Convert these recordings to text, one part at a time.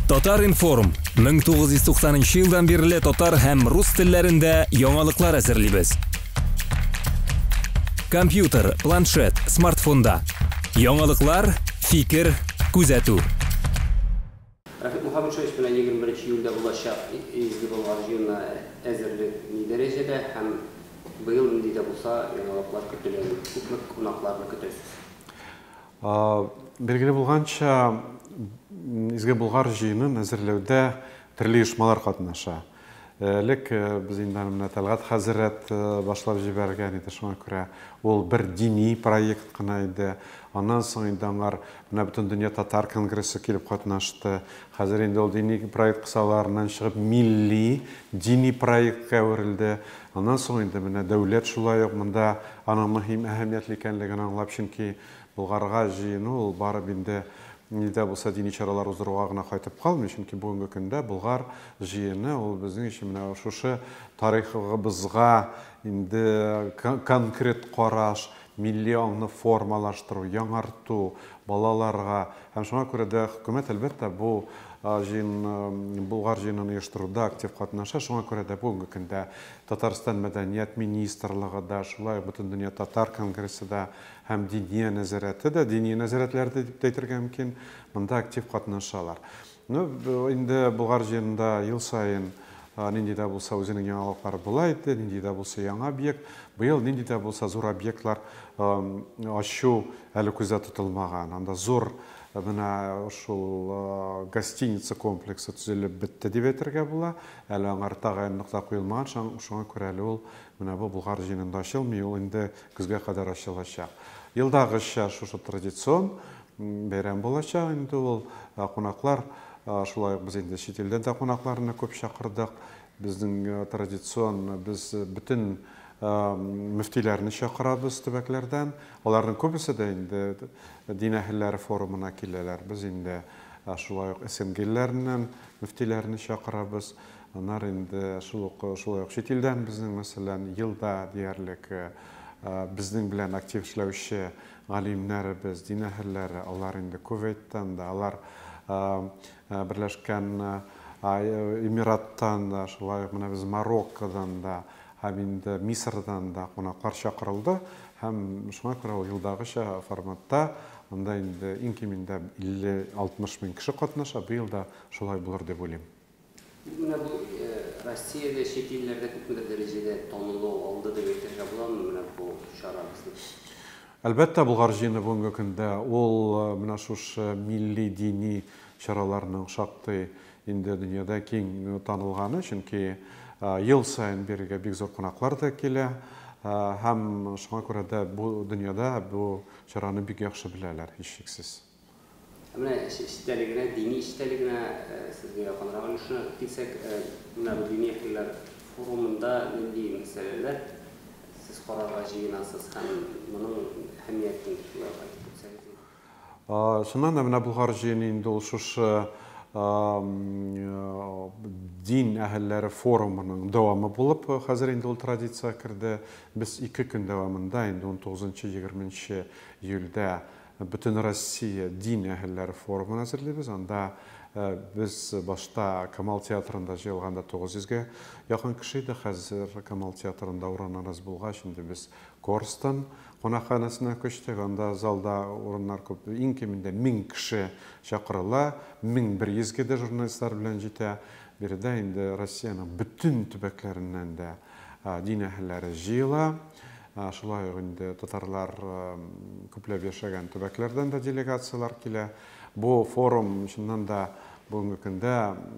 Татар информ 1990 жылдан бері татар һәм рус телләрендә яңалыклар әзерлибез. Компьютер, планшет, смартфонда. Яңалыклар, фикер, күзәтү. Рафик Мухаммадшевич белән 21 июльдә булачак изге булган җыенна әзерлек ни дәрәҗәдә һәм быел нинди дә булса яңалыклар көтелә, күпме кунакларны көтәсез? Белгілі болғанша, изге Булгар жиынын әзірлеуде түрлі ұйышмалар қатынаша. Лек біз индан Талғат Хазірет башлап жіберген еді, шуңа күрә ол бір дини проект қана еді. Анан соң инданлар бүтін дүния татар конгрессы келіп қатынашты. Хәзір инде ол дини проект қысаларынан шығып милли дини проектқа өрілді. Анан соң инде дәулет шулай ук мында аның мөһим әһәмиятле икәнлеген аңлап, чөнки Булгарга жыйыны ул барып инде нидә булса дини чаралар уздыруга гына кайтып калмый, чөнки бүгенге көндә Булгар жыйыны ул безнең өчен менә шушы тарихыбызга инде конкрет караш, милли аңны формалаштыру, яңарту, балаларга һәм шуңа күрә дә хөкүмәт әлбәттә бу Булгар жыйынын оештыруда актив катнаша. Шуңа күрә дә бүгенге көндә Татарстан мәдәният министрлыгы да, шулай бүтән дөнья татар конгрессы да һәм дини нәзарәте дә, дини нәзарәтләрдә дип әйтергә мөмкин, монда актив катнашалар. Инде Булгар жыйынында ел сайын нинди дә булса үзенең яңалыклары була иде, нинди дә булса яңа объект, быел нинди дә булса зур объектлар ачу әле күздә тотылмаган. Анда зур менә шул гостиница комплексы төзелеп бетте дип әйтергә була. Әле аңар тагын нокта куелмаган, шуңа күрә әле ул менә бу Булгар жыйынында ачылмый, ул инде көзгә кадәр ачылачак. Елдагыча шушы традицион бәйрәм булачак, инде ул кунаклар, шулай ук без инде чит илдән дә кунакларны күп чакырдык. Безнең традицион, без бүтән мөфтиләрне чакырабыз төбәкләрдән. Аларның күбесе дә инде дин әһелләре форумына киләләр. Без инде шулай ук СНГләрнең мөфтиләрне чакырабыз. Алар инде шулай ук чит илдән безнең мәсәлән елда диярлек безнең белән актив эшләүче галимнәребез, дин әһелләре, алар инде Кувейттан да, алар Берләшкән Эмираттан да, шулай ук менә без Мароккодан да, һәм инде Мисырдан да кунаклар чакырылды. Һәм шуңа күрә ул елдагыча форматта анда инде иң кимендә 50-60 мең кеше катнаша. Быел да шулай булыр дип уйлыйм. Менә бу Россиядә, чит илләрдә күпме дәрәҗәдә танылу алды дип әйтергә буламы менә бу чарабызны? Әлбәттә, Булгар жыйыны бүгенге көндә ул менә шушы милли дини чараларның шактый инде дөньяда киң танылганы, чөнки ел сайын бергә бик зур кунаклар да килә, һәм шуңа күрә дә бу дөньяда бу чараны бик яхшы беләләр, һичшиксез. Менә эчтәлегенә, дини эчтәлегенә сезгә якынрак өлешне килсәк, менә бу дини әһелләр форумында нинди мәсьәләләр сез карарга җыенасыз һәм моның әһәмиятен әйтеп үтсәгез? Шуннан да менә Булгар жыйыны инде ул шушы дин әһелләре форумының дәвамы булып, хәзер инде ул традиция керде. Без 2 көн дәвамында инде 19-20 июльдә Бүтән Россия дин әһелләре форумын әзерлибез. Анда без башта Камал театрында җыелганда 900-гә якын кеше иде. Хәзер Камал театрында урыннарыбыз булгач, инде без Корстан кунакханасына күчтек. Анда залда урыннар күп. Иң кимендә 1000 кеше чакырыла. 1100-гә дә журналистлар белән җитә. Биредә инде Россиянең бүтән төбәкләреннән дә дин әһелләре җыела. Шулай ук инде татарлар күпләп яшәгән төбәкләрдән дә делегациялар килә. Бу форум чыннан да бүгенге көндә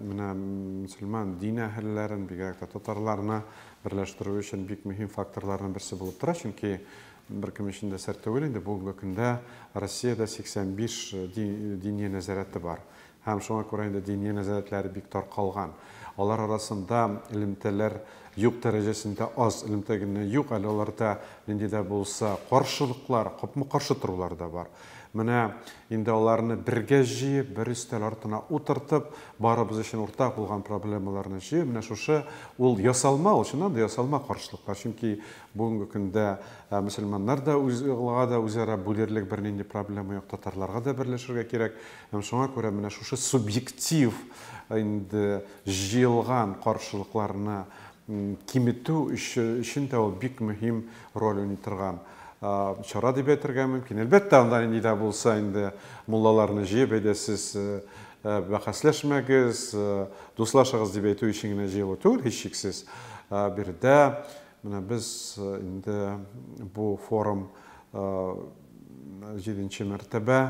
менә мөселман дин әһелләрен, бигрәк тә татарларны берләштерү өчен бик мөһим факторларның берсе булып тора, чөнки беркем өчен дә сәр түгел инде бүгенге көндә Россиядә 85 дини нәзарәте бар. Һәм шуңа күрә инде дини нәзарәтләре бик таркалган. Алар арасында элемтәләр юк дәрәҗәсендә аз, элемтә генә юк, әле аларда нинди дә булса каршылыклар, күпме каршы торулар да бар. Менә инде аларны бергә җыеп, бер өстәл артына утыртып, барыбыз өчен уртак булган проблемаларны җыеп, менә шушы ул ясалма, чыннан да ясалма каршылыкка. Чөнки бүгенге көндә мөселманнар да үзара бүлерлек бернинди проблема юк, татарларга да берләшергә кирәк. Һәм шуңа күрә менә шушы субъектив инде җыелган каршылыкларны киметү өчен дә ул бик мөһим роль уйный торган чара дип әйтергә мөмкин. Әлбәттә, анда нинди дә булса инде муллаларны җыеп, әйдә сез бәхәсләшмәгез, дуслашыгыз дип әйтү өчен генә җыелу түгел, һичшиксез. Бердә менә без инде бу форум 7-нче мәртәбә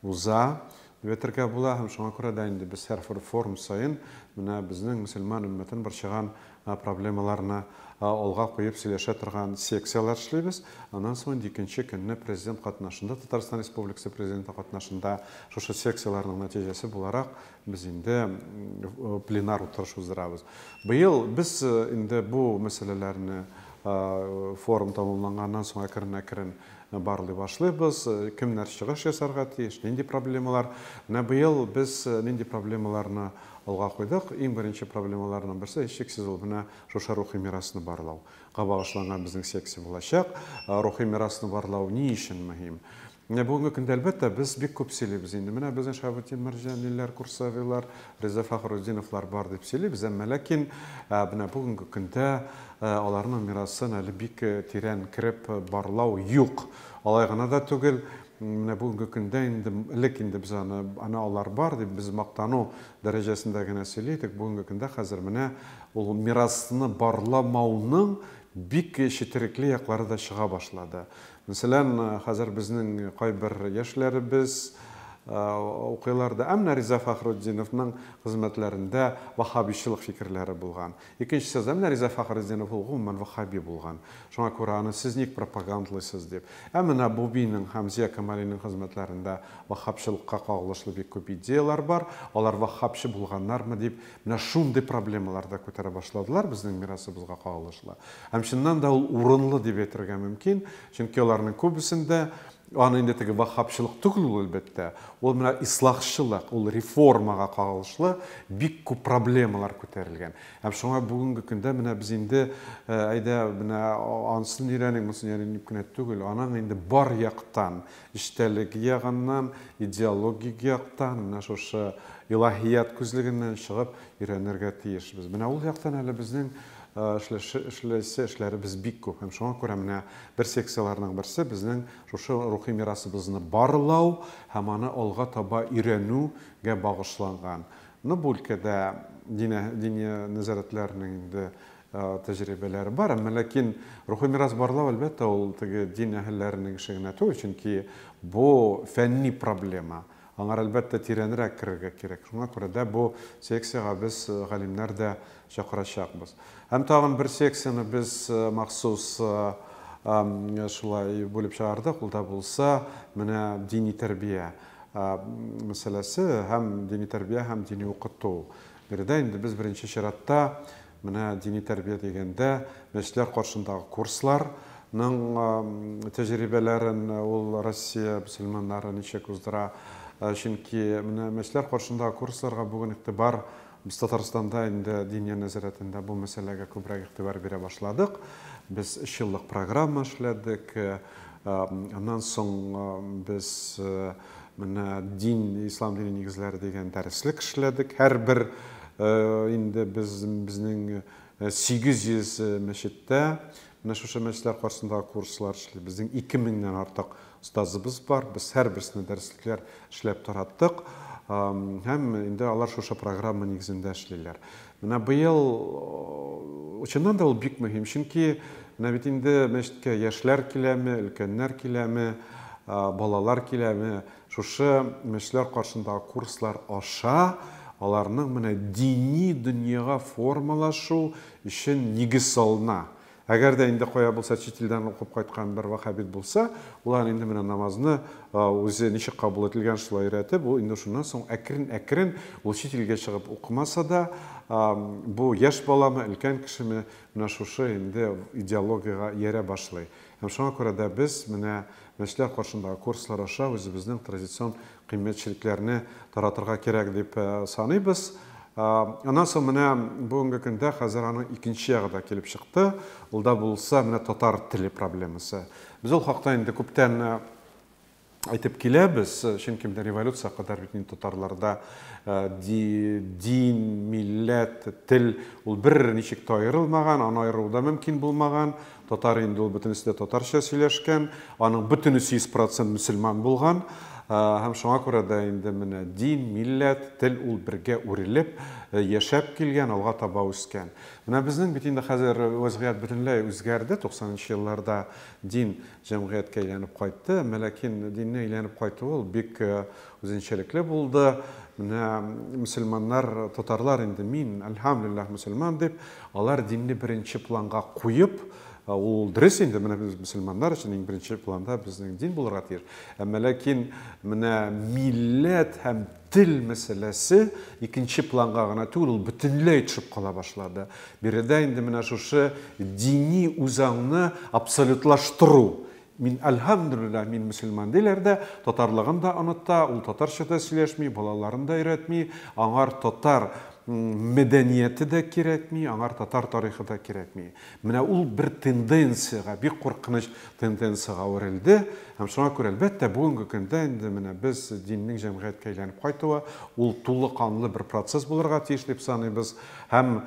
уза дип әйтергә була, һәм шуңа күрә дә инде без һәр форум саен менә безнең мөселман өммәтен борчыган проблемаларны алга куеп сөйләшә торган секциялар эшлибез. Аннан соң икенче көнне президент катнашында, Татарстан Республикасы президенты катнашында шушы секцияларның нәтиҗәсе буларак без инде пленар утырыш уздырабыз. Быел без инде бу мәсьәләләрне форум тамамланганнан соң әкрен барлый башлыйбыз. Кемнәр чыгыш ясарга тиеш, нинди проблемалар. Менә быел без нинди проблемаларны алга куйдык. Иң беренче проблемаларның берсе һичшиксез ул менә шушы рухи мирасны барлау. Багышланган безнең секция булачак. Рухи мирасны барлау ни өчен мөһим? Бүгенге көндә әлбәттә без бик күп сөйлибез инде. Менә безнең Шәһабетдин Мәрҗаниләр, Курсавилар, Реза Фахрутдиновлар бар дип сөйлибез. Әмма ләкин менә бүгенге көндә аларның мирасын әле бик тирән кирип барлау юк. Алай гына да түгел. Менә бүгенге көндә инде элек инде без аны алар бар дип без мактану дәрәҗәсендә генә сөйлидек. Бүгенге көндә хәзер менә ул мирасны барламауның бик четерекле яклары да чыга башлады. Мәсәлән, хәзер безнең кайбер яшьләребез укыйларда Реза Фахрутдиновның хезмәтләрендә вахабичылык фикерләре булган. Икенчесе Реза Фахрутдинов гомумән вахаби булган. Шуңа күрә аны сез ник пропагандлыйсыз дип. Менә Бубинның һәм Зия Камалиның хезмәтләрендә вахабчылыкка кагылышлы бик күп идеялар бар. Алар вахабчы булганнармы дип, менә шундый проблемалар да күтәрә башладылар безнең мирасыбызга кагылышлы. Һәм чыннан да ул урынлы дип әйтергә мөмкин, чөнки аларның күбесендә аны инде теге вахабчылык түгел ул әлбәттә. Ул менә ислахчылык, ул реформага кагылышлы бик күп проблемалар күтәрелгән. Һәм шуңа бүгенге көндә менә без инде әйдә менә ансын өйрәник, мосын өйрәник кенә түгел, аның инде бар яктан, эчтәлек ягыннан, идеологик яктан, менә шушы илаһият күзлегеннән чыгып өйрәнергә тиешбез. Менә ул яктан әле безнең эшләребез бик күп. Һәм шуңа күрә менә бер секцияларның берсе безнең шушы рухи мирасыбызны барлау һәм аны алга таба өйрәнүгә багышланган. Бу өлкәдә дини нәзарәтләрнең инде тәҗрибәләре бар, әмма ләкин рухи мирас барлау әлбәттә ул теге дин әһелләренең эше генә түгел, чөнки бу фәнни проблема. Аңар әлбәттә тирәнрәк керергә кирәк. Шуңа күрә дә бу секцияга без галимнәр дә чакырачакбыз. Һәм тагын бер секцияны без махсус шулай бүлеп чыгардык. Ул да булса менә дини тәрбия мәсьәләсе, һәм дини тәрбия һәм дини укыту. Бердә инде без беренче чиратта менә дини тәрбия дигәндә мәчетләр каршындагы курсларның тәҗрибәләрен ул Россия мөселманнары ничек уздыра. Чөнки менә мәчетләр каршындагы курсларга бүген игътибар без Татарстанда инде дини нәзарәтендә бу мәсьәләгә күбрәк игътибар бирә башладык. Без 3 еллык программа эшләдек. Аннан соң без менә ислам дине нигезләре дигән дәреслек эшләдек. Һәрбер инде безнең 800 мәчеттә менә шушы мәчетләр каршындагы курслар эшли. Безнең 2000-нән артык остазыбыз бар. Без һәрберсенә дәреслекләр эшләп тараттык. Һәм инде алар шушы программа нигезендә эшлиләр. Менә быел чыннан да ул бик мөһим, чөнки менә бит инде мәчеткә яшьләр киләме, өлкәннәр киләме, балалар киләме, шушы мәчетләр каршындагы курслар аша аларның менә дини дөньяга формалашу өчен нигез салына. Әгәр дә инде кая булса чит илдән укып кайткан бер вахабит булса, улар инде менә намазны үзе ничек кабул ителгән шулай өйрәтеп, ул инде шуннан соң әкрен ул чит илгә чыгып укымаса да, бу яшь баламы, өлкән кешеме менә шушы инде идеологияга иярә башлый. Һәм шуңа күрә дә без менә мәчетләр каршындагы курслар аша үзебезнең традицион кыйммәтчелекләрне таратырга кирәк дип саныйбыз. Аннан соң менә бүгенге көндә хәзер аның икенче ягы да килеп чыкты. Ул да булса менә татар теле проблемасы. Без ул хакта инде күптән айтып киләбез, чөнки революция кадәр бит инде татарларда дин, милләт, тел ул бер ничек тә аерылмаган, аны аеру да мөмкин булмаган. Татар инде ул бөтенесе дә татарча сөйләшкән, аның бөтенесе 100% мөселман булган. Һәм шуңа күрә дә инде менә дин, милләт, тел ул бергә үрелеп, яшәп килгән, алга таба үскән. Менә безнең бит инде хәзер вазгыять бөтенләй үзгәрде. 90-нчы елларда дин җәмгыятькә әйләнеп кайтты, ләкин динне әйләнеп кайтуы ул бик үзенчәлекле булды. Менә мөселманнар, татарлар инде мин, әлхәмдүлиллаһ, мөселман дип, алар динне беренче планга куеп, ул дөрес инде менә без мөселманнар өчен иң беренче планда безнең дин булырга тиеш. Ләкин менә милләт һәм тел мәсьәләсе икенче планга гына түгел, ул бөтенләй төшеп кала башлады. Биредә инде менә шушы дини үзаңны абсолютлаштыру. Мин әлхәмдүлиллаһ, мин мөселман диләр дә, татарлыгын да оныта, ул татарча да сөйләшми, балаларын да өйрәтми, аңар татар мәдәнияте дә кирәкми, аңар татар тарихы да кирәкми. Менә ул бер тенденцияга, бик куркыныч тенденцияга үрелде. Һәм шуңа күрә әлбәттә бүгенге көндә инде менә без диннең җәмгыятькә әйләнеп кайтуы ул тулы канлы бер процесс булырга тиеш дип саныйбыз. Һәм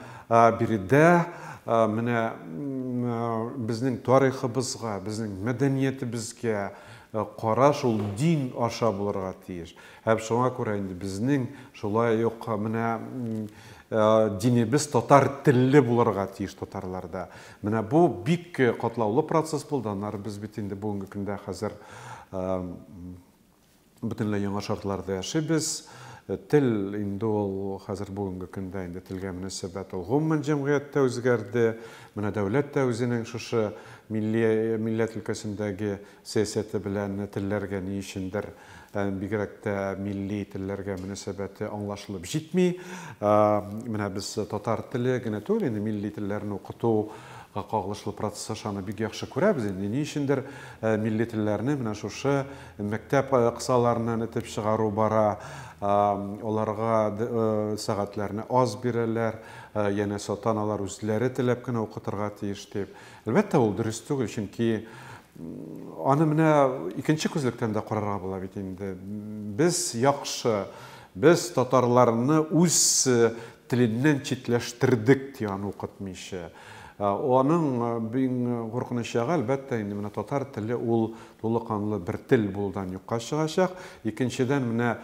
биредә менә безнең тарихыбызга, безнең мәдәниятебезгә караш ул дин аша булырга тиеш. Һәм шуңа күрә инде безнең шулай ук менә динебез татар телле булырга тиеш татарларда. Менә бу бик катлаулы процесс булды. Аннары без бит инде бүгенге көндә хәзер бөтенләй яңа шартларда яшибез. Тел инде ул хәзер бүгенге көндә инде телгә мөнәсәбәт ул гомумән җәмгыятьтә үзгәрде. Менә дәүләт тә үзенең шушы милләт өлкәсендәге сәясәте белән телләргә ни өчендер бигрәк тә милли телләргә мөнәсәбәте аңлашылып җитми. Менә без татар теле генә түгел, инде милли телләрне укыту кагылышлы процесс ашаны бик яхшы күрәбез. Инде ни өчендер милли телләрне менә шушы мәктәп кысаларыннан этеп чыгару бара. Оларга сәгатьләрне аз бирәләр, яңа сатаналар үзләре теләп кенә укытырга тиеш дип. Әлбәттә ул дөрес түгел, чөнки аны менә икенче күзлектән дә карарга була бит инде. Без яхшы, без татарларны үз теленнән читләштердек ди аны укытмыйча. Аның бик куркыныч ягы әлбәттә инде менә татар теле ул тулы канлы бер тел булудан юкка чыгачак. Икенчедән менә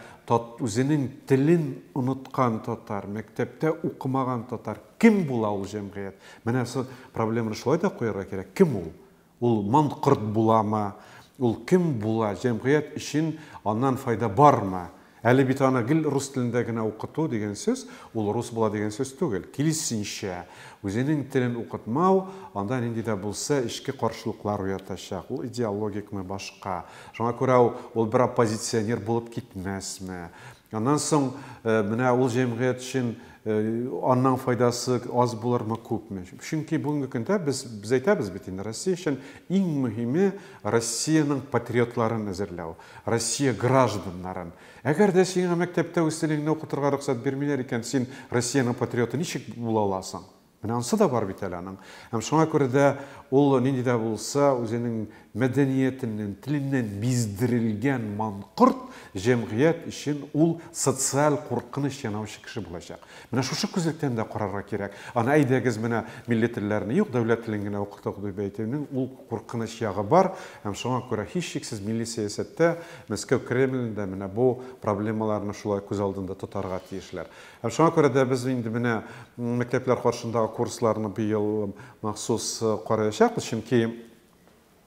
үзенең телен оныткан татар, мәктәптә укымаган татар кем була ул җәмгыять? Менә проблеманы шулай да куярга кирәк. Кем ул? Ул манкорт буламы? Ул кем була? Җәмгыять өчен аннан файда бармы? Әле бит аны гел рус телендә генә укыту дигән сүз, ул рус була дигән сүз түгел. Киресенчә, үзенең телен укытмау, анда нинди дә булса ичке каршылыклар уятачак. Ул идеологикмы башка. Шуңа күрә ул бер оппозиционер булып китмәсме? Аннан соң менә ул җәмгыять өчен аннан файдасы аз булырмы, күпме? Чөнки бүгенге көндә без әйтәбез бит инде, Россия өчен иң мөһиме Россиянең патриотларын әзерләү, Россия гражданнарын. Әгәр дә сиңа мәктәптә үз телеңне укытырга рөхсәт бирмиләр икән, син Россиянең патриоты ничек була аласың? Менә анысы да бар бит әле аның. Һәм шуңа күрә дә ул нинди дә булса үзенең мәдәниятеннән, теленнән биздерелгән манкорт җәмгыять өчен ул социаль куркыныч янаучы кеше булачак. Менә шушы күзлектән дә карарга кирәк. Аны әйдәгез менә милли телләрне юк, дәүләт телен генә укытык дип әйтүнең ул куркыныч ягы бар. Һәм шуңа күрә һичшиксез милли сәясәттә Мәскәү Кремлендә менә бу проблемаларны шулай күз алдында тотарга тиешләр. Һәм шуңа күрә дә без инде менә мәктәпләр каршындагы курсларны быел махсус караячакбыз, чөнки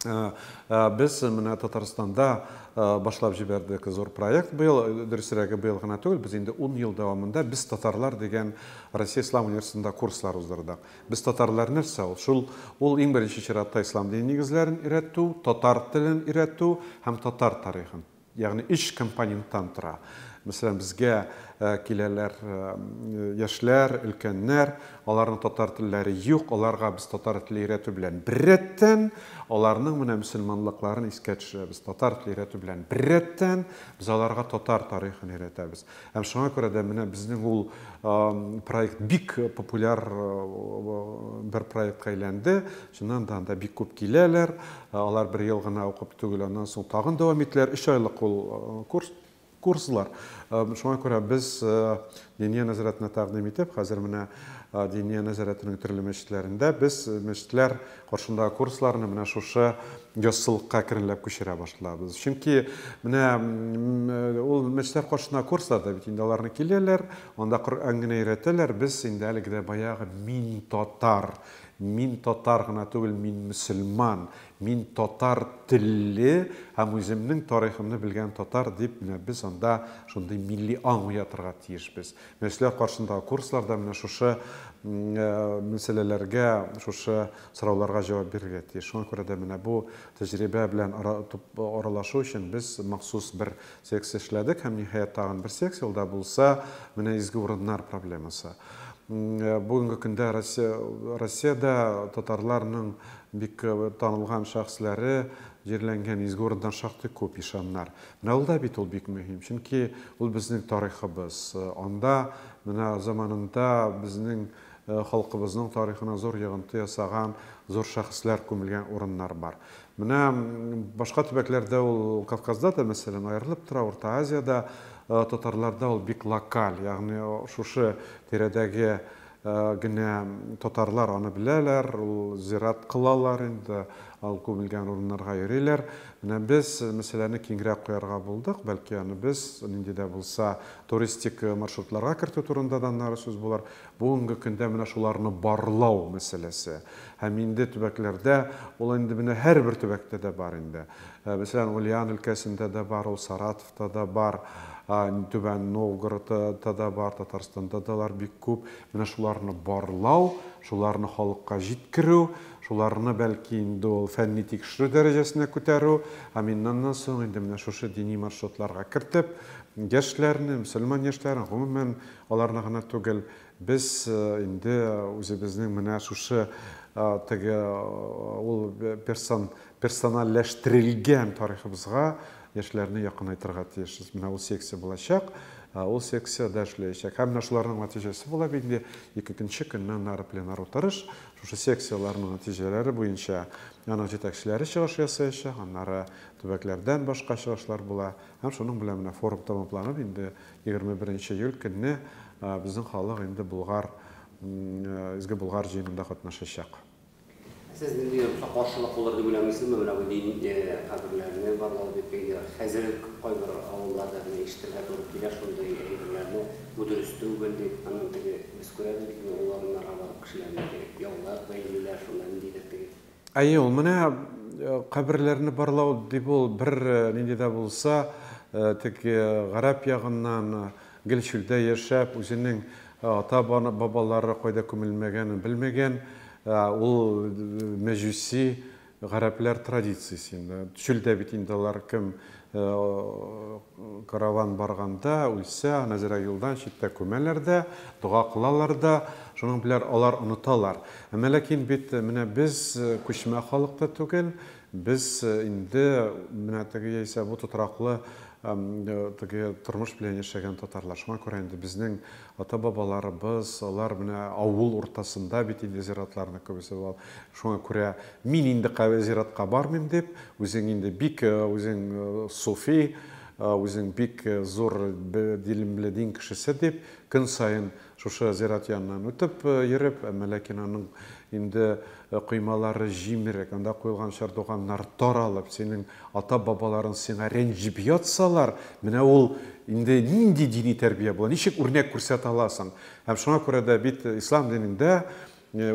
без менә Татарстанда башлап җибәрдек зур проект быел, дөресрәге быел гына түгел, без инде 10 ел дәвамында без татарлар дигән Россия Ислам университетында курслар уздырдык. Без татарлар нәрсә ул? Ул иң беренче чиратта ислам дини нигезләрен өйрәтү, татар телен өйрәтү һәм татар тарихын, ягъни 3 компоненттан тора. Мәсәлән, безгә киләләр яшьләр, өлкәннәр, аларның татар телләре юк, аларга без татар теле өйрәтү белән беррәттән, аларның менә мөселманлыкларын искә төшерәбез. Татар теле өйрәтү белән беррәттән без аларга татар тарихын өйрәтәбез. Һәм шуңа күрә дә менә безнең ул проект бик популяр бер проектка әйләнде. Шуннан да анда бик күп киләләр. Алар бер ел гына укып түгел, аннан соң тагын дәвам итәләр. 3 айлык ул курслар. Шуңа күрә без Диния нәзарәтенә тәкъдим итеп, хәзер менә Диния нәзарәтенең төрле мәчетләрендә без мәчетләр каршындагы курсларны менә шушы яссылыкка керенләп күчерә башлабыз. Чөнки менә ул мәчетләр каршындагы курсларда бит инде аларны киләләр, анда Коръән генә өйрәтәләр, без инде әлегә баягы мин татар гына түгел, мин мөселман, мин татар телле һәм үземнең тарихымны белгән татар дип менә без анда шундый милли аң уятырга тиешбез. Мәчетләр каршындагы курсларда менә шушы мәсьәләләргә, шушы сорауларга җавап бирергә тиеш. Шуңа күрә дә менә бу тәҗрибә белән аралашу өчен без махсус бер секция эшләдек һәм ниһаять тагын бер секция ул да булса менә изге урыннар проблемасы. Бүгенге көндә Россиядә татарларның бик танылган шәхесләре җирләнгән изге урыннан шактый күп ишаннар. Менә ул да бит ул бик мөһим, чөнки ул безнең тарихыбыз. Анда менә заманында безнең халкыбызның тарихына зур йогынты ясаган зур шәхесләр күмелгән урыннар бар. Менә башка төбәкләрдә ул Кавказда да мәсәлән аерылып тора, Урта Азиядә татарларда ул бик локаль, ягъни шушы тирәдәге генә татарлар аны беләләр, ул зират кылалар инде, ал күмелгән урыннарга йөриләр. Менә без мәсьәләне киңрәк куярга булдык, бәлки аны без нинди дә булса туристик маршрутларга кертү турында да нары сүз булар. Бүгенге көндә менә шуларны барлау мәсьәләсе. Һәм инде төбәкләрдә ул инде менә һәрбер төбәктә дә бар инде. Мәсәлән, Ульян өлкәсендә дә бар, ул Саратовта да бар. Түбән Новгородта да бар, Татарстанда да бик күп. Менә шуларны барлау, шуларны халыкка җиткерү, шуларны бәлки инде ул фәнни тикшерү дәрәҗәсенә күтәрү, һәм иннән соң инде менә шушы дини маршрутларга кертеп, яшьләрне, мөселман яшьләрен, гомумән аларны гына түгел, без инде үзебезнең менә шушы теге ул персоналләштерелгән тарихыбызга яшьләрне якынайтырга тиешбез. Менә ул секция булачак, ул секцияда эшләячәк. Һәм менә шуларның нәтиҗәсе була бит инде 2нче көннән нары пленар утырыш. Шушы секцияларның нәтиҗәләре буенча аның җитәкчеләре чыгыш ясаячак, аннары төбәкләрдән башка чыгышлар була. Һәм шуның белән менә форум тәмамланып, инде 21 июль көнне безнең халык инде изге Болгар җыенында катнашачак. Siz qarşılıq olur diye biləmisiniz mi? Bu din qəbirlərini bарлау дип хәзер кайбер авылларда ишетергә туры килә шундай әйберләрне үдерүстү белдек, аннан теге без күрәбез, уларның аралары кешеләрне яулар, бәйлеләр шуннан дидек. Әйе, ул менә каберләрне барлау дип ул бер нинди дә булса, теге гарәп ягыннан гелчүлдә яшәп, үзенең ата-бабалары кайда күмелмәгәнен белмәгән, ул мәҗүси гарәпләр традициясе. Чүлдә бит инде алар кем караван барганда үлсә, нәзәрә юлдан читтә күмәләр дә, дуга кылалар да, шуның белән алар оныталар. Ләкин бит менә без күчмә халыкта түгел, без инде менә теге яисә бу тотраклы теге тормыш белән яшәгән татарлар. Шуңа күрә инде безнең ата-бабаларыбыз, алар менә авыл уртасында бит инде зиратларны күбесе бар. Шуңа күрә мин инде зиратка бармыйм дип, үзең инде бик үзең суфи, үзең бик зур дилемле дин кешесе дип, көн сайын шушы зират янынан үтеп йөреп, ләкин аның инде кыймалары җимерек, анда куелган чардуганнар таралып, синең ата-бабаларың сиңа рәнҗеп ятсалар, менә ул инде нинди дини тәрбия була, ничек үрнәк күрсәтә аласың. Һәм шуңа күрә дә бит ислам динендә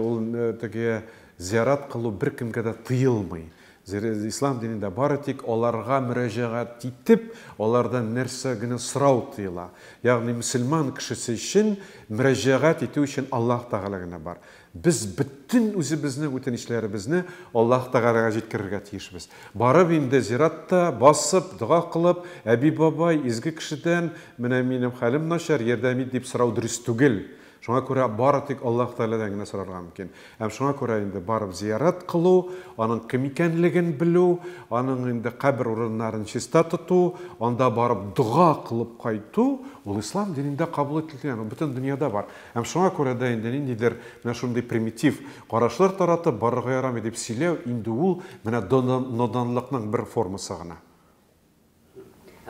ул теге зиярат кылу беркемгә дә тыелмый. ислам динендә бары тик аларга мөрәҗәгать итеп, алардан нәрсә генә сорау тыела. Ягъни мөселман кешесе өчен мөрәҗәгать итү өчен Аллаһ Тәгалә генә бар. Без бөтен үзебезне, үтенечләребезне Аллаһ Тәгаләгә җиткерергә тиешбез. Барып инде зиратта басып, дуга кылып, әби бабай, изге кешедән менә минем хәлем начар, ярдәм ит дип сорау дөрес түгел. Шуңа күрә бары тик Аллаһ Тәгаләдән генә сорарга мөмкин. Һәм шуңа күрә инде барып зиярат кылу, аның кем икәнлеген белү, аның инде кабер урыннарын чиста тоту, анда барып дуга кылып кайту, ул ислам динендә кабул ителгән, ул бөтен дөньяда бар. Һәм шуңа күрә дә инде ниндидер менә шундый примитив карашлар таратып барырга ярамый дип сөйләү, инде ул менә наданлыкның бер формасы гына.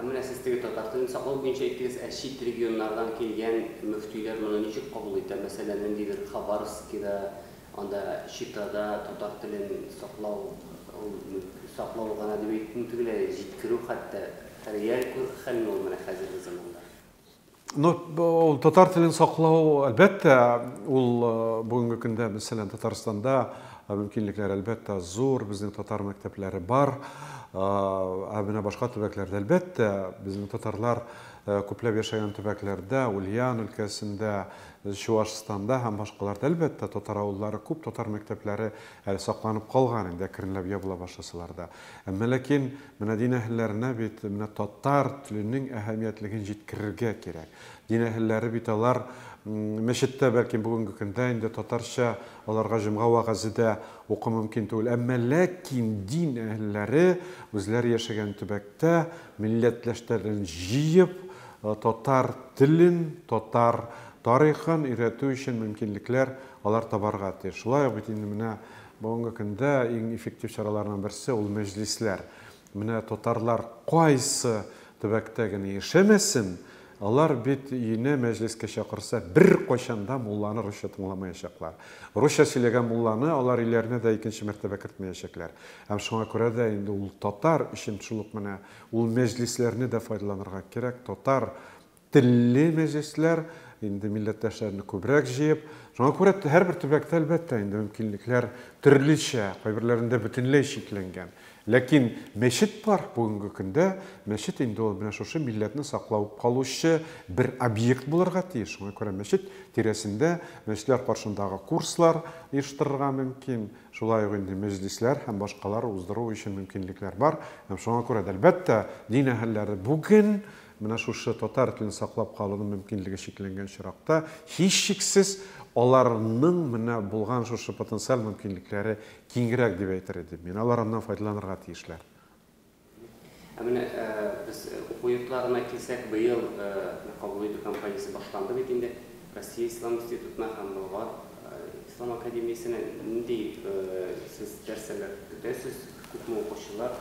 Менә сез теге татар телен саклау буенча әйттегез, чит регионнардан килгән мөфтиләр моны ничек кабул итә? Мәсәлән, ниндидер Хабаровскида, анда Читада татар телен саклау гына дип әйтү түгел, җиткерү хәтта реаль хәлне ул менә хәзерге заманда. Татар телен саклау, әлбәттә, ул бүгенге көндә, мәсәлән, Татарстанда мөмкинлекләр әлбәттә зур, безнең татар мәктәпләре бар. Менә башка төбәкләрдә әлбәттә безнең татарлар күпләп яшәгән төбәкләрдә, Ульян өлкәсендә, Чувашстанда һәм башкаларда әлбәттә татар авыллары күп, татар мәктәпләре әле сакланып калган, инде әкренләп ябыла башласалар да. Әмма ләкин менә дин әһелләренә бит менә татар теленең әһәмиятлеген җиткерергә кирәк. Дин әһелләре бит алар мәчеттә бәлки бүгенге көндә инде татарча аларга җомга вагызыда уку мөмкин түгел. Әмма ләкин дин әһелләре үзләре яшәгән төбәктә милләтләштәрен җыеп, татар телен, татар тарихын өйрәтү өчен мөмкинлекләр алар табарга тиеш. Шулай ук бит инде менә бүгенге көндә иң эффектив чараларның берсе ул мәҗлисләр. Менә татарлар кайсы төбәктә генә яшәмәсен, алар бит ине мәҗлескә чакырса, бер кайчанда мулланы русча тыңламаячаклар. Русча сөйләгән мулланы алар иләренә дә икенче мәртәбә кертмәячәкләр. Һәм шуңа күрә дә инде ул татар өчен шул ук менә ул мәҗлисләрне дә файдаланырга кирәк. Татар телле мәҗлисләр инде милләттәшләрне күбрәк җыеп, шуңа күрә һәрбер төбәктә әлбәттә инде мөмкинлекләр төрлечә, кайберләрендә бөтенләй шикләнгән. Ләкин мәчет бар бүгенге көндә, мәчет инде ул менә шушы милләтне саклау калучы бер объект булырга тиеш. Шуңа күрә мәчет тирәсендә мәчетләр каршындагы курслар оештырырга мөмкин. Шулай ук инде мәҗлисләр һәм башкалар уздыру өчен мөмкинлекләр бар. Һәм шуңа күрә дә әлбәттә дин әһелләре бүген менә шушы татар телен саклап калуның мөмкинлеге шикләнгән чиракта һичшиксез аларның менә булган шушы потенциаль мөмкинлекләре киңрәк дип әйтер идем. Мин алардан файдаланырга тиешләр. Менә без уку йортларына килсәк, быел кабул итү кампаниясе башланды бит инде. Россия Ислам институтына һәм Болгар Ислам академиясенә нинди сез дәресләр көтәсез? Күпме укучылар,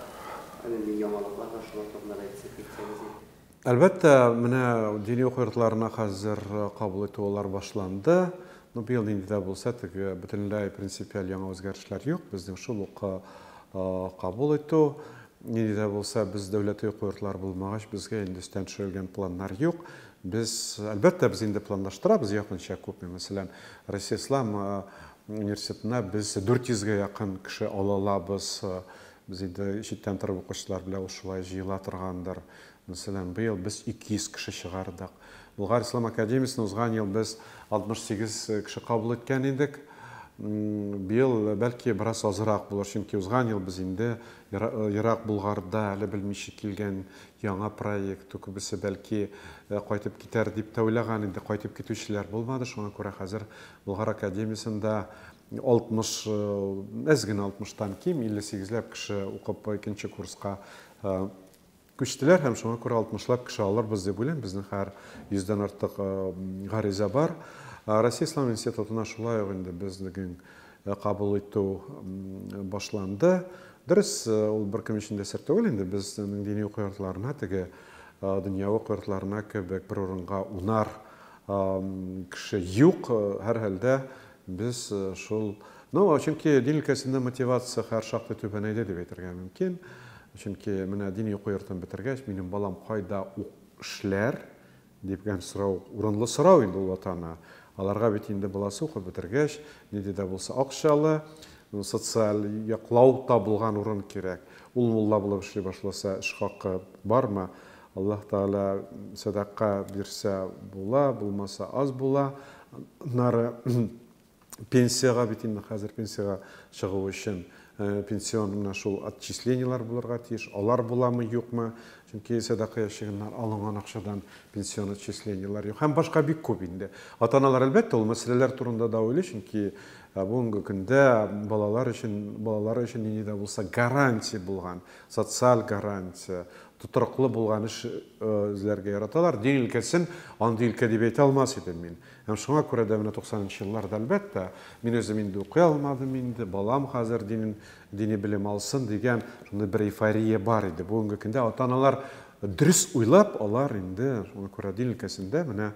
нинди яңалыклар бар, шулар турында әйтсәгез. Әлбәттә, менә дини уку йортларына хәзер кабул итүләр башланды. Быел инде дә булса, теге бөтенләй принципиаль яңа үзгәрешләр юк. Безнең шул ук кабул итү. Инде дә булса, без дәүләти уку йортлары булмагач, безгә инде өстән төшерелгән планнар юк. Без әлбәттә без инде планлаштырабыз якынча күпме. Мәсәлән, Россия Ислам университетына без 400-гә якын кеше алабыз. Без инде читтән торып укучылар белән шулай җыела торгандыр. Мәсәлән, быел без 200 кеше чыгардык. Болгар Ислам академиясенә узган ел без 68 кеше кабул иткән идек. Быел бәлки бераз азрак булыр, чөнки узган ел без инде Ирак Болгарда әле белмичә килгән яңа проект, күбесе бәлки кайтып китәр дип тәүләгән инде, кайтып китүчеләр булмады. Шуңа күрә хәзер Болгар академиясендә 60, әз генә 60-тан ким 58ләп кеше укып икенче курска күчтеләр, һәм шуңа күрә 60лап кеше алырбыз дип уйлыйм. Безнең һәр 100-дан артык гариза бар. Россия Ислам институтына шулай ук инде безнең кабул итү башланды. Дөрес, ул беркем өчен дә сер түгел инде. Безнең дини уку йортларына, теге дөньяви уку йортларына кебек бер урынга унар кеше юк. Һәр хәлдә без шул, чөнки дин өлкәсендә мотивация һәр шактый түбәнәйде дип әйтергә мөмкин. Чөнки менә дини уку йортын бетергәч, минем балам кайда эшләр дигән сорау, урынлы сорау инде ул ата-ана. Аларга бит инде баласы укып бетергәч, нидә дә булса акчалы, социаль яклау табылган урын кирәк. Ул мулла булып эшли башласа, эш хакы бармы? Аллаһ Таала садака бирсә була, булмаса аз була. Нары пенсияга бит инде хәзер пенсияга чыгу өчен пенсион шул отчислениялар булырга тиеш. Алар буламы, юкмы? Чөнки садака яшәгәннәр алынган акчадан пенсион отчислениялар юк. Һәм башка бик күп инде. Ата-аналар әлбәттә ул мәсьәләләр турында да уйлый, чөнки бүгенге көндә балалар өчен нидә булса гарантия булган, социаль гарантия, тутырыклы булган эш эзләргә яраталар. Дин өлкәсен андый өлкә дип әйтә алмас идем мин. Һәм шуңа күрә дә менә 90-нчы елларда әлбәттә мин өзем инде укый алмадым инде, балам хәзер дини белем алсын дигән шундый бер эйфория бар иде. Бүгенге көндә ата-аналар дөрес уйлап, алар инде шуңа күрә дин өлкәсендә менә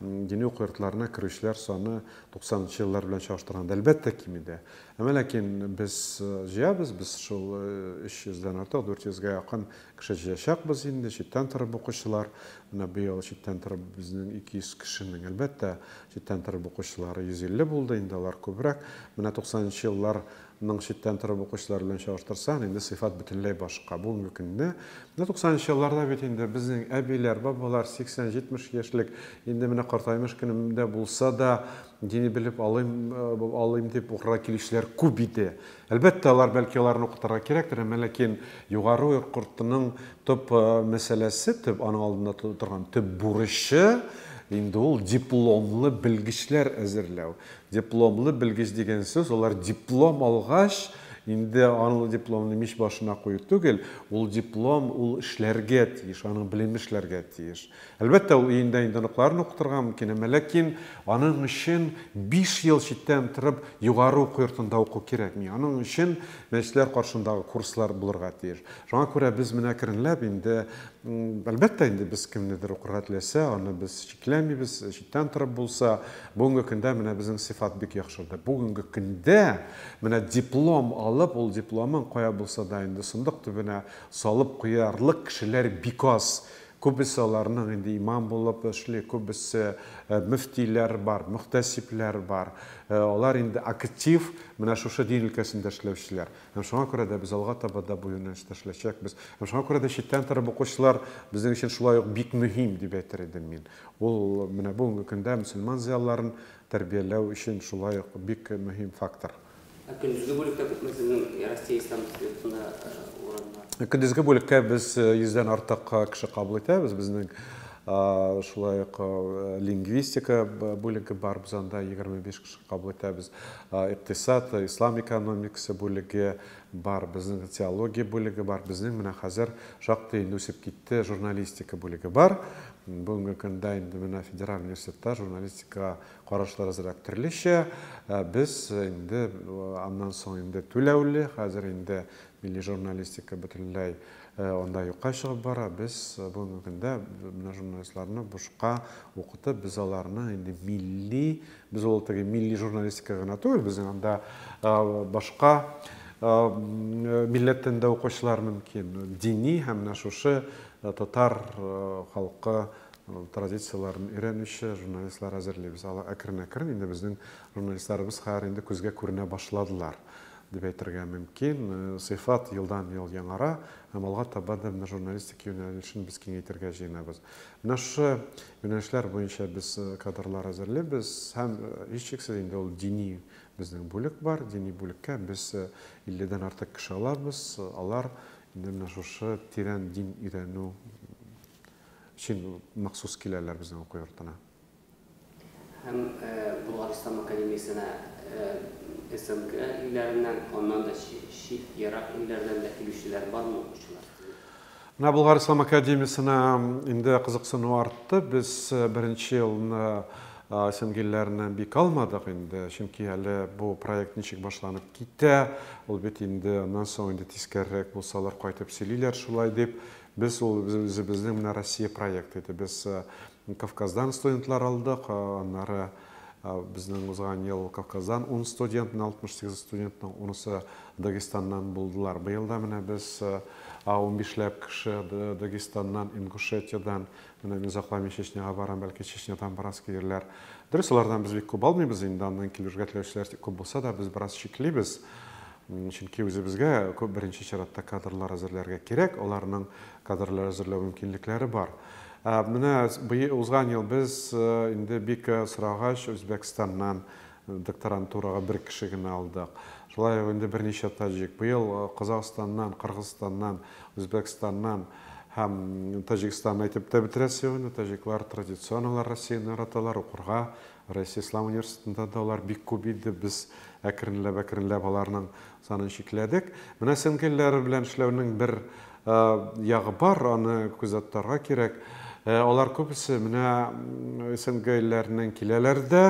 дини уку йортларына керүчеләр саны 90-нчы еллар белән чагыштырганда әлбәттә кимиде. Әмма ләкин без җыябыз, без шул 300-дән артык, 400-гә якын кеше җыячакбыз инде, читтән торып укучылар. Менә быел читтән торып безнең 200 кешенең әлбәттә читтән торып укучылары 150 булды, инде алар күбрәк. Менә 90-нчы елларның читтән торып укучылар белән чагыштырсаң, инде сыйфат бөтенләй башка. Бүгенге көндә 90-нчы елларда бит инде безнең әбиләр, бабалар 80-70 яшьлек инде менә картаймыш көнемдә булса да дини белеп алыйм дип укырга килүчеләр күп иде. Әлбәттә алар бәлки аларны укытырга кирәктер, әмма ләкин югары йортның төп мәсьәләсе, төп аның алдында торган төп бурычы инде ул дипломлы белгечләр әзерләү. Дипломлы белгеч дигән сүз, алар диплом алгач инде аның дипломны мич башына кую түгел, ул диплом ул эшләргә тиеш, аның белем эшләргә тиеш. Әлбәттә ул инде ныкларын укытырга мөмкин, әмма ләкин аның өчен 5 ел читтән торып югары уку йортында уку кирәкми. Аның өчен мәчетләр каршындагы курслар булырга тиеш. Шуңа күрә без менә керенләп инде әлбәттә инде без кемнедер укырга теләсә, аны без чикләмибез, читтән торып булса, бүгенге көндә менә безнең сыйфат бик яхшырды. Бүгенге көндә менә диплом алып, ул дипломын кая булса да инде сундык төбенә салып куярлык кешеләр бик аз. Күбесе аларның инде имам булып эшли, күбесе мөфтиләр бар, мөхтәсибләр бар. Алар инде актив менә шушы дин өлкәсендә эшләүчеләр. Һәм шуңа күрә дә без алга таба да бу юнәлештә эшләячәкбез. Һәм шуңа күрә дә читтән торып укучылар безнең өчен шулай ук бик мөһим дип әйтер идем мин. Ул менә бүгенге көндә мөселман зыялыларын тәрбияләү өчен шулай ук бик мөһим фактор. Көндезге бүлеккә күпмесенең Россия ислам институтында урыннар. Көндезге бүлеккә без 100-дән артык кеше кабул итәбез. Безнең шулай ук лингвистика бүлеге бар, без анда 25 кеше кабул итәбез. Иктисад, ислам экономикасы бүлеге бар, безнең теология бүлеге бар, безнең менә хәзер шактый инде үсеп китте, журналистика бүлеге бар. Бүгенге көндә инде менә федераль университетта журналистика карашлары азрак төрлечә. Без инде аннан соң инде түләүле, хәзер инде милли журналистика бөтенләй онда юкка чыгып бара. Без бүгенге көндә менә журналистларны бушка укытып, без аларны инде милли, без ул теге милли журналистика гына түгел, безнең анда башка милләттән дә укучылар мөмкин. Дини һәм менә шушы татар халкы традицияларын өйрәнүче журналистлар әзерлибез. Әкрен-әкрен инде безнең журналистларыбыз хәзер инде күзгә күренә башладылар дип әйтергә мөмкин. Сыйфат елдан-ел яңара, һәм алга таба да журналистика юнәлешен без киңәйтергә җыенабыз. Менә шушы юнәлешләр буенча без кадрлар әзерлибез, һәм һичшиксез инде ул дини безнең бүлек бар. Дини бүлеккә без 50-дән артык кеше алабыз. Алар инде менә шушы тирән дин өйрәнү өчен махсус киләләр безнең уку йортына. Һәм Болгар Ислам академиясенә СНГ илләреннән, аннан да чит ерак илләрдән дә килүчеләр бармы укучылар? Менә Болгар Ислам академиясенә инде кызыксыну артты. Без беренче елны СНГ-ләреннән бик алмадык инде, чөнки әле бу проект ничек башланып китә, ул бит инде аннан соң инде тискәррәк булсалар кайтып сөйлиләр шулай дип. Без ул безнең менә Россия проекты иде. Без Кавказдан студентлар алдык, аннары безнең узган ел Кавказдан 10 студент, 68 студентның 10-сы Дагестаннан булдылар. Быел да менә без 15-ләп кеше Дагестаннан, Ингушетиядан, менә мин закламый Чечняга барам, бәлки Чечнядан барасы килерләр. Дөрес, алардан без бик күп алмыйбыз, инде аннан килергә теләүчеләр күп булса да, без бераз чиклибез. Чөнки үзебезгә күп беренче чиратта кадрлар әзерләргә кирәк, аларның кадрлар әзерләү мөмкинлекләре бар. Менә узган ел без инде бик сорагач Үзбәкстаннан докторантурага бер кеше генә алдык. Шулай инде берничә таҗик. Быел Казакъстаннан, Кыргызстаннан, Үзбәкстаннан һәм Таҗикстаннан әйтеп тә бетерәсе. Таҗиклар традицион Россияны яраталар, укырга. Россия Ислам университетында да алар бик күп иде. Без әкренләп аларның санын чикләдек. Менә сеңгелләр белән эшләүнең бер ягы бар, аны күзәтәргә кирәк. Алар күпсе менә сеңгелләрнең киләләр дә,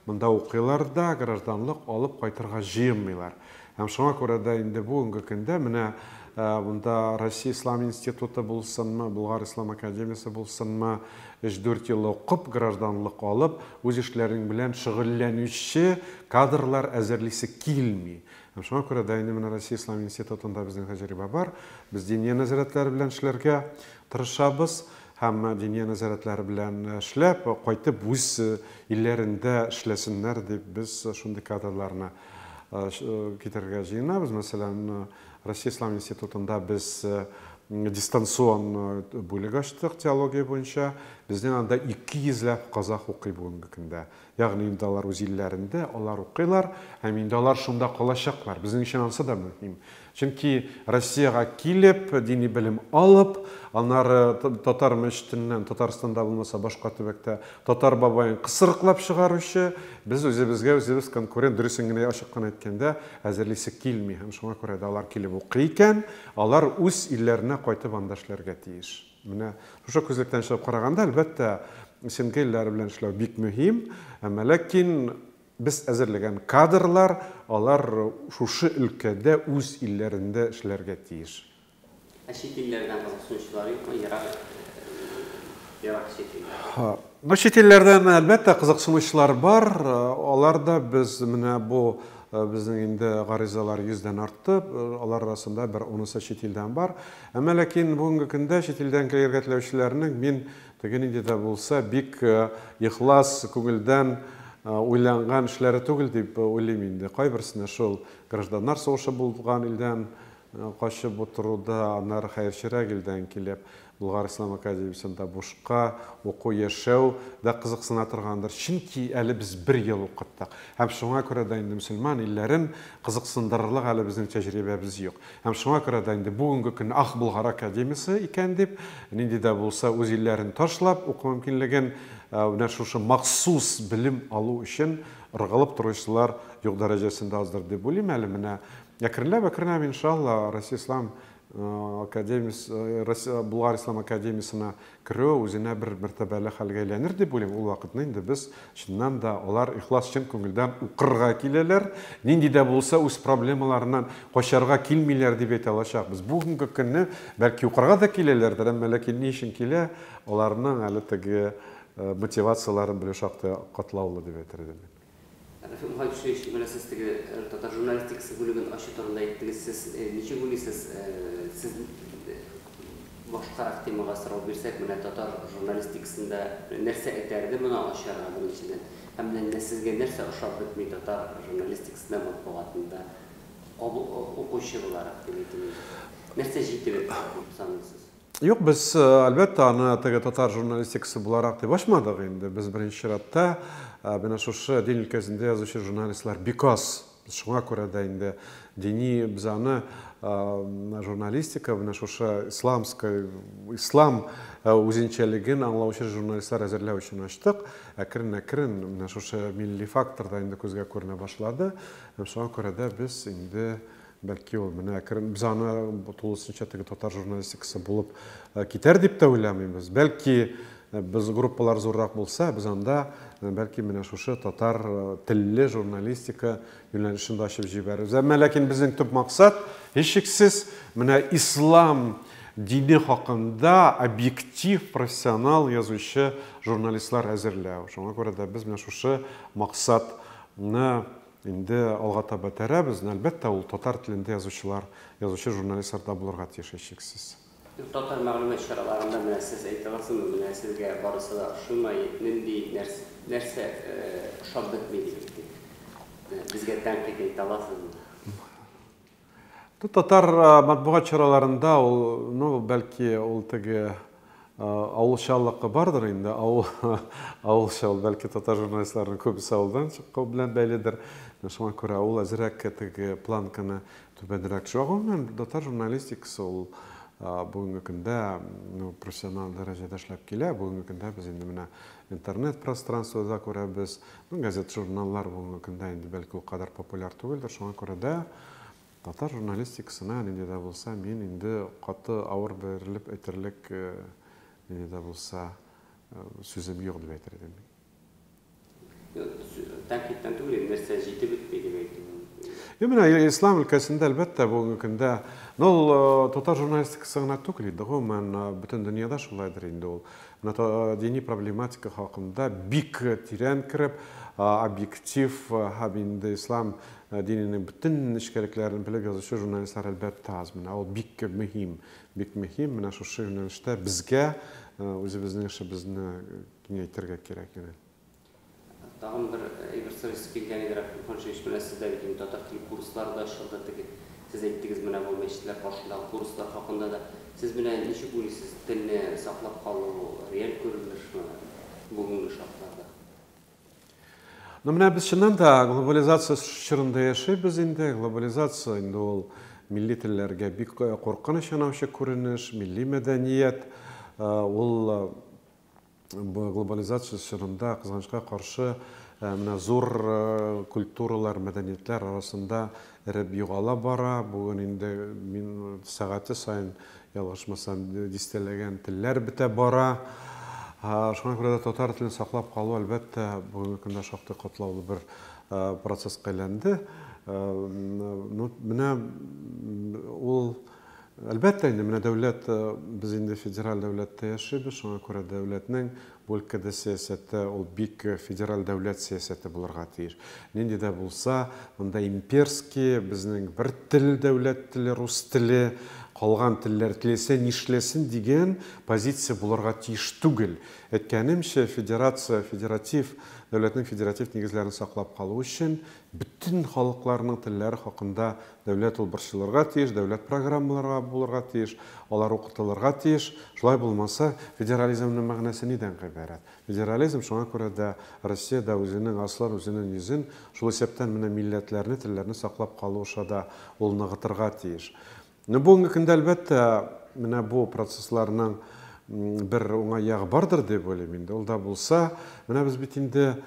монда укыйлар да, гражданлык алып кайтырга җыенмыйлар. Һәм шуңа күрә дә инде бүгенге көндә менә монда Россия Ислам институты булсынмы, Болгар Ислам академиясе булсынмы, 3-4 ел укып, гражданлык алып, үз эшләрен белән шөгыльләнүче кадрлар әзерлисе килми. Һәм шуңа күрә дә инде менә Россия Ислам институтында безнең тәҗрибә бар. Без дини нәзарәтләр белән эшләргә тырышабыз. Һәм дини нәзарәтләр белән эшләп, кайтып үз илләрендә эшләсеннәр дип без шундый кадрларны китәргә җыенабыз. Мәсәлән, Россия Ислам институтында без дистанцион бүлек ачтык теология буенча. Безнең анда 200 казах укый бүгенге көндә. Ягъни инде алар үз илләрендә алар укыйлар, һәм инде алар шунда калачаклар. Безнең өчен ансы да мөһим. Чөнки Россияга килеп, дини белем алып, аннары татар мәчетеннән, Татарстанда булмаса башка төбәктә татар бабайын кысырыклап чыгаручы, без үзебезгә үзебез конкурент, дөресен генә ачыктан әйткәндә, әзерлисе килми. Һәм шуңа күрә дә алар килеп укый икән, алар үз илләренә кайтып анда эшләргә тиеш. Менә шушы күзлектән чыгып караганда, әлбәттә, сеңгелләр белән эшләү бик мөһим, әмма ләкин без әзерләгән кадрлар, алар шушы өлкәдә үз илләрендә эшләргә тиеш. Чит илләрдән кызыксынучылар юкмы? Ерак чит илләр. Чит илләрдән әлбәттә кызыксынучылар бар. Алар да без менә бу безнең инде гаризалар 100-дән артты. Алар арасында бер 10 чит илдән бар. Әмма ләкин бүгенге көндә чит илдән килергә теләүчеләрнең мин тегенде дә булса бик ихлас күңелдән уйланган эшләре түгел дип уйлыйм инде. Кайберсенә шул гражданнар сугышы булган илдән качып утыруда, аннары хәерчерәк илдән килеп, Болгар Ислам академиясендә бушка уку яшәү да кызыксына торгандыр. Чөнки әле без 1 ел укыттык. Һәм шуңа күрә дә инде мөселман илләрен кызыксындырырлык әле безнең тәҗрибәбез юк. Һәм шуңа күрә дә инде бүгенге көн Болгар академиясе икән дип, нинди дә булса үз илләрен ташлап, уку мөмкинлеген менә шушы махсус белем алу өчен ыргылып торучылар юк дәрәҗәсендә аздыр дип уйлыйм әле. Менә әкренләп иншалла Россия Ислам академиясе, Болгар Ислам академиясына кирү үзенә бер мәртәбәле хәлгә әйләнер дип уйлыйм. Ул вакытны инде без чыннан да алар ихлас чын күңелдән укырга киләләр. Нинди дә булса үз проблемаларыннан качарга килмиләр дип әйтә алачакбыз. Бүгенге көнне бәлки укырга да киләләрдер, әмма ләкин ни өчен килә, аларның әле теге мотивацияларын белү шактый катлаулы дип әйтер идем. Мөхәммәд Шәйх, менә сез теге татар журналистикасы бүлеген ачу турында әйттегез. Сез ничек уйлыйсыз? Сез башкарак темага сорау бирсәк, менә татар журналистикасында нәрсә әйтәрде моны ачарга беренчедән? Һәм менә сезгә нәрсә ошап бетми татар журналистикасында матбугатында укучы буларак дип әйтәм. Нәрсә җитеп саныйсыз? Юк, без әлбәттә аны теге татар журналистикасы буларак дип ачмадык инде. Без беренче чиратта менә шушы дин өлкәсендә язучы журналистлар бик аз. Шуңа күрә дә инде дини без аны журналистика менә шушы ислам үзенчәлеген аңлаучы журналистлар әзерләү өчен ачтык. Әкрен-әкрен менә шушы милли фактор да инде күзгә күренә башлады. Шуңа күрә дә без инде бәлки ул менә әкрен без аны тулысынча теге татар журналистикасы булып китәр дип тә уйламыйбыз. Бәлки без группалар зуррак булса, без анда бәлки менә шушы татар телле журналистика юнәлешен ачып җибәрбез. Әмма ләкин безнең төп максат һичшиксез менә ислам дине хакында объектив, профессионал язучы журналистлар әзерләү. Шуңа күрә дә без менә шушы максатны инде алга таба тәрәбез. Әлбәттә ул татар телендә язучы журналистлар да булырга тиеш һичшиксез. Татар мәгълүмат чараларында менә сез әйтә аласызмы? Менә сезгә барысы да ошымай, нинди нәрсә ошап бетми дип. Безгә тәнкыйть әйтә аласызмы? Татар матбугат чараларында ул, бәлки ул теге авылчаллыкка бардыр инде, авылчал, бәлки татар журналистларының көбісі ауылдан чыккан белән бәйледер. Шуңа күрә ул әзрәк теге планканы түбәнрәк шугымын. Татар журналистикасы ул бүгенге көндә профессионал дәрәҗәдә эшләп килә. Бүгенге көндә без инде менә интернет пространствода күрәбез. Газет, журналлар бүгенге көндә инде бәлки ул кадәр популяр түгелдер. Шуңа күрә дә татар журналистикасына нинди дә булса мин инде каты авыр бирелеп әйтерлек нинди дә булса сүзем юк дип әйтер идем. Тәнкыйтьтән түгел, нәрсә җитеп бетми дип әйтәм. Менә ислам өлкәсендә әлбәттә бүгенге көндә татар журналистикасы гына түгел инде, гомумән бөтен дөньяда шулайдыр инде ул. Менә дини проблематика хакында бик тирән кирип, объектив һәм инде ислам диненең бөтен эшкәрлекләрен белеп язучы журналистлар әлбәттә аз. Менә ул бик мөһим, менә шушы юнәлештә безгә үзебезнең эшебезне киңәйтергә кирәк иде. Тагын бер сорыйсы килгән иде, Ханшевич белән сездә бит татар теле курсларда ашылды теге. Сез әйттегез менә бу мәчетләр каршындагы курслар хакында да. Сез белән ничек уйлыйсыз, телне саклап калу реаль күренешме бүгенге шартларда? Менә без чыннан да глобализация чорында яшәйбез инде. Глобализация инде ул милли телләргә бик куркыныч янаучы күренеш, милли мәдәният. Ул глобализация чорында кызганычка каршы менә зур культуралар, мәдәниятләр арасында эреп югала бара. Бүген инде мин сәгате сайын ялгышмасам дистәләгән телләр бетә бара. Шуңа күрә дә татар телен саклап калу әлбәттә бүгенге көндә шактый катлаулы бер процесска әйләнде. Менә ул әлбәттә инде менә дәүләт, без инде федераль дәүләттә яшәйбез, шуңа күрә дәүләтнең бу өлкәдә сәясәте ул бик федераль дәүләт сәясәте булырга тиеш. Нинди дә булса, монда имперский, безнең бер тел дәүләт теле, рус теле, калган телләр теләсә нишләсен дигән позиция булырга тиеш түгел. Әйткәнемчә, федератив дәүләтнең федератив нигезләрен саклап калу өчен бөтен халыкларның телләре хакында дәүләт ул борчылырга тиеш, дәүләт программаларга булырга тиеш, алар укытылырга тиеш. Шулай булмаса, федерализмның мәгънәсе нидән гыйбарәт? Федерализм шуңа күрә дә Россиядә үзенең аслар, үзенең йөзен, шул исәптән менә милләтләрне, телләрне саклап калу шада ул ныгытырга тиеш. Бүгенге көндә әлбәттә менә бу процессларның бер уңай ягы бардыр дип уйлыйм инде. Ул да булса, менә без бит инде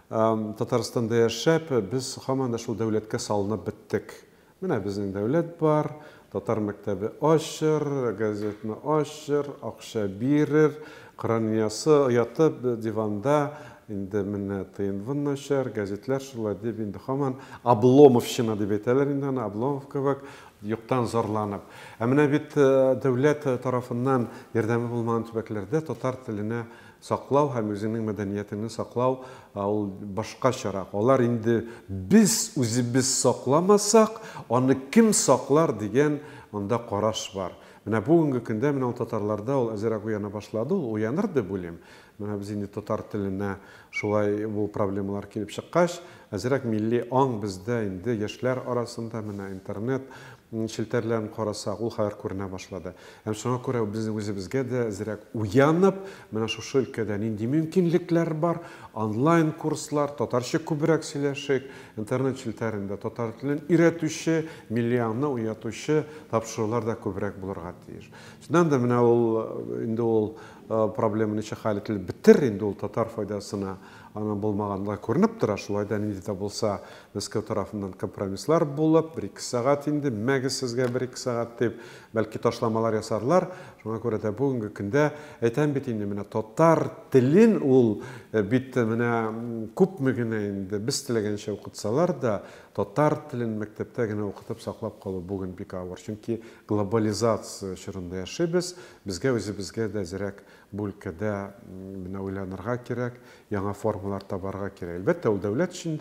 Татарстанда яшәп, без һаман да шул дәүләткә салынып беттек. Менә безнең дәүләт бар, татар мәктәбе ачыр, газетны ачыр, акча бирер, кыраниясы ятып диванда инде менә тыйынвын ачар, газетләр шулай дип инде һаман Обломовщина дип әйтәләр инде, Обломов кебек юктан зарланып. Менә бит дәүләт тарафыннан ярдәме булмаган төбәкләрдә татар теленә саклау һәм үзенең мәдәниятен саклау ул башкачарак. Алар инде без үзебез сакламасак, аны ким саклар дигән монда караш бар. Менә бүгенге көндә менә татарларда ул әзрәк уяна башлады, ул уяныр дип уйлыйм. Менә без инде татар теленә шулай бу проблемалар килеп чыккач, әзрәк милли аң бездә инде яшьләр арасында менә интернет шелтәрләрен карасак, ул хәер күренә башлады. Һәм шуңа күрә безнең үзебезгә дә әзрәк уянып, менә шушы өлкәдә нинди мөмкинлекләр бар, онлайн курслар, татарча күбрәк сөйләшик, интернет шелтәрендә татар телен өйрәтүче, милли аңны уятучы тапшырулар да күбрәк булырга тиеш. Шуннан да менә ул инде ул проблеманы хәл ителеп бетер, инде ул татар файдасына аны булмаганга күренеп тора. Шулай да нинди дә булса, Мәскәү тарафыннан компромисслар булып, 1-2 сәгать инде, мәгез сезгә 1-2 сәгать дип, бәлки ташламалар ясарлар. Шуңа күрә дә бүгенге көндә әйтәм бит инде менә татар телен ул бит менә күпме генә инде без теләгәнчә укытсалар да, татар телен мәктәптә генә укытып саклап калу бүген бик авыр. Чөнки глобализация чорында яшәйбез, безгә үзебезгә дә зирәк бу өлкәдә менә уйланырга кирәк, яңа формалар табарга кирәк. Әлбәттә, ул дәүләт өчен,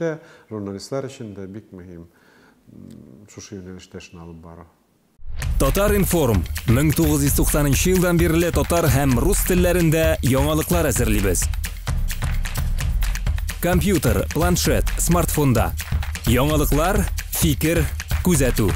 журналистлар өчен дә бик мөһим шушы юнәлештә эшне алып бара. Татар информ 1990 елдан бирле татар һәм рус телләрендә яңалыклар әзерлибез. Компьютер, планшет, смартфонда. Яңалыклар, фикер, күзәтү.